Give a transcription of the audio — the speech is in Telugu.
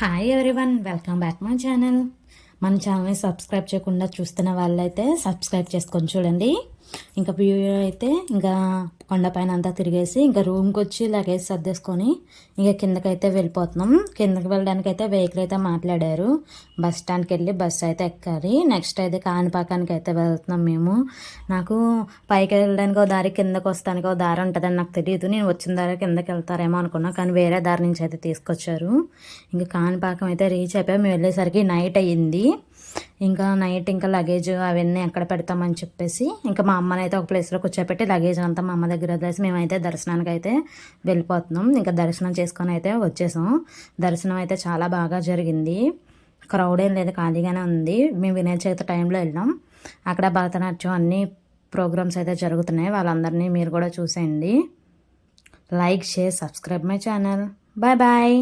Hi everyone, welcome back my channel. మన ఛానల్ని సబ్స్క్రైబ్ చేయకుండా చూస్తున్న వాళ్ళైతే సబ్స్క్రైబ్ చేసుకొని చూడండి. ఇంకా వీడియో అయితే ఇంకా కొండపైన అంతా తిరిగేసి ఇంకా రూమ్కి వచ్చి లగేజ్ సర్దేసుకొని ఇంకా కిందకైతే వెళ్ళిపోతున్నాం. కిందకి వెళ్ళడానికి అయితే వెహికల్ అయితే మాట్లాడారు. బస్ స్టాండ్కి వెళ్ళి బస్సు అయితే ఎక్కాలి. నెక్స్ట్ అయితే కాణిపాకానికి అయితే వెళ్తున్నాం మేము. నాకు పైకి వెళ్ళడానికి ఒక దారి, కిందకు వస్తానికి ఒక దారి ఉంటుందని నాకు తెలియదు. నేను వచ్చిన దారి కిందకి వెళ్తారేమో అనుకున్నా, కానీ వేరే దారి నుంచి అయితే తీసుకొచ్చారు. ఇంకా కాణిపాకం అయితే రీచ్ అయిపోయి మేము వెళ్ళేసరికి నైట్ అయ్యింది. ఇంకా నైట్ ఇంకా లగేజ్ అవన్నీ ఎక్కడ పెడతామని చెప్పేసి ఇంకా మా అమ్మని అయితే ఒక ప్లేస్లో కూర్చోపెట్టి లగేజ్ అంతా మా అమ్మ దగ్గర వదిలేసి మేమైతే దర్శనానికి అయితే వెళ్ళిపోతున్నాం. ఇంకా దర్శనం చేసుకొని అయితే వచ్చేసాం. దర్శనం అయితే చాలా బాగా జరిగింది. క్రౌడ్ ఏం లేదు, ఖాళీగానే ఉంది. మేము వినాయక చవితి టైంలో వెళ్ళాం. అక్కడ భరతనాట్యం అన్ని ప్రోగ్రామ్స్ అయితే జరుగుతున్నాయి. వాళ్ళందరినీ మీరు కూడా చూసేయండి. Like, share, subscribe my channel. Bye bye.